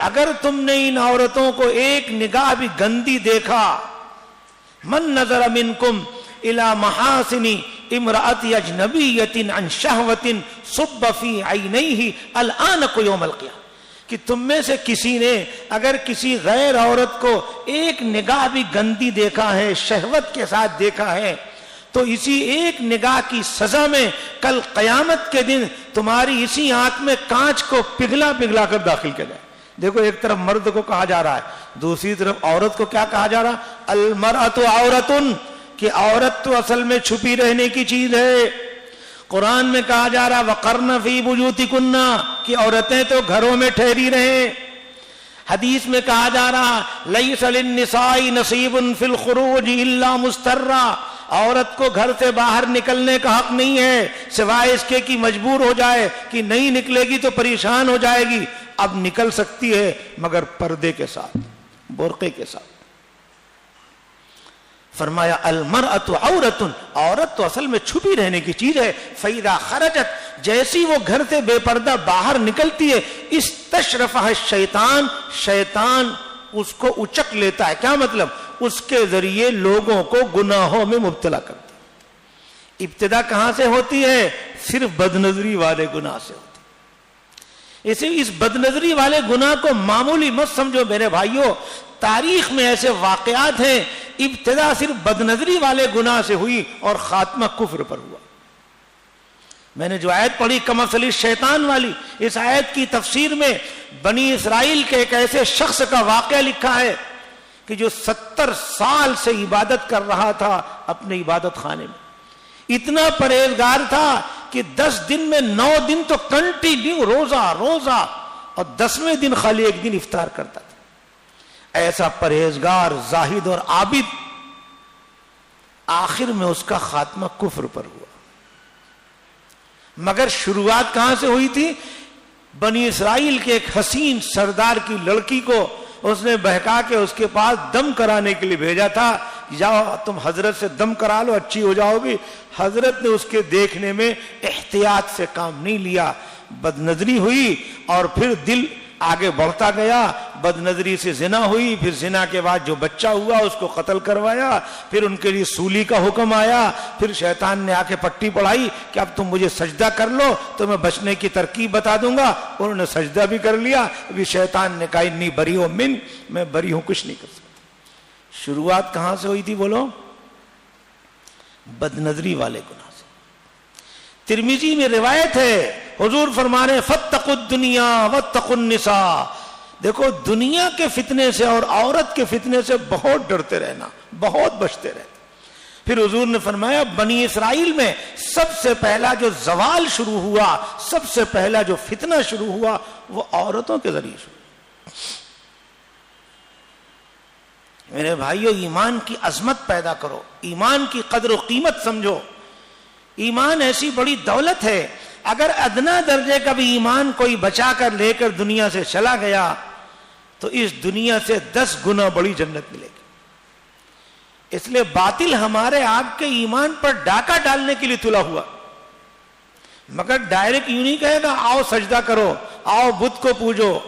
اگر تم نے ان عورتوں کو ایک نگاہ بھی گندی دیکھا، من نظر منکم الی محاسن امرأۃ اجنبیۃ عن شہوۃ صب فی عینیہ الآنق یوم القیامہ، کہ تم میں سے کسی نے اگر کسی غیر عورت کو ایک نگاہ بھی گندی دیکھا ہے، شہوت کے ساتھ دیکھا ہے، تو اسی ایک نگاہ کی سزا میں کل قیامت کے دن تمہاری اسی آنکھ میں کانچ کو پگھلا پگھلا کر داخل کیا جائے۔ دیکھو ایک طرف مرد کو کہا جا رہا ہے، دوسری طرف عورت کو کیا کہا جا رہا؟ المرأۃ عورۃ، کہ عورت تو اصل میں چھپی رہنے کی چیز ہے۔ قرآن میں کہا جا رہا وقرن فی بیوتکن، کہ عورتیں تو گھروں میں ٹھہری رہیں۔ حدیث میں کہا جا رہا لیس للنساء نصیب فی الخروج الا مسترا، عورت کو گھر سے باہر نکلنے کا حق نہیں ہے سوائے اس کے کہ مجبور ہو جائے، کہ نہیں نکلے گی تو پریشان ہو جائے گی۔ اب نکل سکتی ہے مگر پردے کے ساتھ، برقعے کے ساتھ۔ فرمایا المرأۃ عورۃ، عورت تو اصل میں چھپی رہنے کی چیز ہے۔ فَإِذَا خَرَجَتْ، جیسی وہ گھر سے بے پردہ باہر نکلتی ہے، استشرفها الشیطان، شیطان اس کو اچک لیتا ہے۔ کیا مطلب؟ اس کے ذریعے لوگوں کو گناہوں میں مبتلا کرتا ہے۔ ابتدا کہاں سے ہوتی ہے؟ صرف بدنظری والے گناہ سے ہوتی ہے۔ اس بدنظری والے گناہ کو معمولی مت سمجھو میرے بھائیوں، تاریخ میں ایسے واقعات ہیں ابتدا صرف بدنظری والے گناہ سے ہوئی اور خاتمہ کفر پر ہوا۔ میں نے جو آیت پڑھی کمثل الشیطان والی، اس آیت کی تفسیر میں بنی اسرائیل کے ایک ایسے شخص کا واقعہ لکھا ہے کہ جو 70 سال سے عبادت کر رہا تھا اپنے عبادت خانے میں، اتنا پرہیزگار تھا کہ 10 دن میں 9 دن تو کنٹینیو روزہ اور 10ویں دن خالی ایک دن افطار کرتا تھا۔ ایسا پرہیزگار زاہد اور عابد، آخر میں اس کا خاتمہ کفر پر ہوا۔ مگر شروعات کہاں سے ہوئی تھی؟ بنی اسرائیل کے ایک حسین سردار کی لڑکی کو اس نے بہکا کے اس کے پاس دم کرانے کے لیے بھیجا تھا، جاؤ تم حضرت سے دم کرا لو، اچھی ہو جاؤ گی۔ حضرت نے اس کے دیکھنے میں احتیاط سے کام نہیں لیا، بدنظری ہوئی اور پھر دل آگے بڑھتا گیا، بدنظری سے زنا ہوئی، پھر زنا کے بعد جو بچہ ہوا اس کو قتل کروایا، پھر ان کے لیے سولی کا حکم آیا، پھر شیطان نے آ کے پٹی پڑھائی کہ اب تم مجھے سجدہ کر لو تو میں بچنے کی ترکیب بتا دوں گا۔ انہوں نے سجدہ بھی کر لیا، ابھی شیطان نے کہا انی بریء من، میں بری ہوں، کچھ نہیں کر سکتا۔ شروعات کہاں سے ہوئی تھی بولو؟ بدنظری والے گناہ سے۔ ترمذی میں روایت ہے حضور فرمانے فاتقوا الدنیا واتقوا النساء، دیکھو دنیا کے فتنے سے اور عورت کے فتنے سے بہت ڈرتے رہنا، بہت بچتے رہنا۔ پھر حضور نے فرمایا بنی اسرائیل میں سب سے پہلا جو زوال شروع ہوا، سب سے پہلا جو فتنہ شروع ہوا، وہ عورتوں کے ذریعے شروع۔ میرے بھائیو، ایمان کی عظمت پیدا کرو، ایمان کی قدر و قیمت سمجھو۔ ایمان ایسی بڑی دولت ہے، اگر ادنا درجے کا بھی ایمان کوئی بچا کر لے کر دنیا سے چلا گیا تو اس دنیا سے 10 گنا بڑی جنت ملے گی۔ اس لیے باطل ہمارے آپ کے ایمان پر ڈاکہ ڈالنے کے لیے تلا ہوا، مگر ڈائریکٹ یوں نہیں کہے گا آؤ سجدہ کرو، آؤ بت کو پوجو،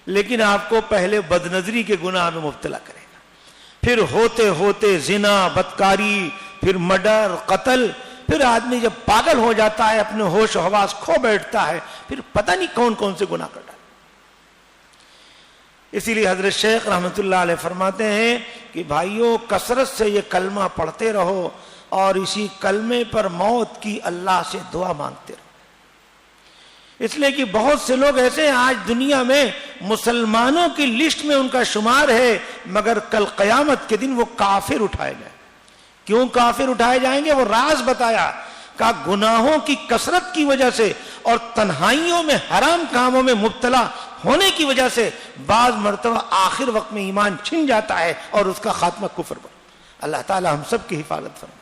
لیکن آپ کو پہلے بدنظری کے گناہ میں مبتلا کرے گا، پھر ہوتے ہوتے زنا، بدکاری، پھر مرڈر، قتل، پھر آدمی جب پاگل ہو جاتا ہے، اپنے ہوش و حواس کھو بیٹھتا ہے، پھر پتہ نہیں کون کون سے گناہ کر ڈالتا۔ اسی لیے حضرت شیخ رحمت اللہ علیہ فرماتے ہیں کہ بھائیوں کثرت سے یہ کلمہ پڑھتے رہو اور اسی کلمے پر موت کی اللہ سے دعا مانگتے رہو۔ اس لیے کہ بہت سے لوگ ایسے ہیں آج دنیا میں مسلمانوں کی لسٹ میں ان کا شمار ہے، مگر کل قیامت کے دن وہ کافر اٹھائے جائیں۔ کیوں کافر اٹھائے جائیں گے؟ وہ راز بتایا، کہا گناہوں کی کثرت کی وجہ سے اور تنہائیوں میں حرام کاموں میں مبتلا ہونے کی وجہ سے بعض مرتبہ آخر وقت میں ایمان چھن جاتا ہے اور اس کا خاتمہ کفر پر۔ اللہ تعالی ہم سب کی حفاظت فرمائے۔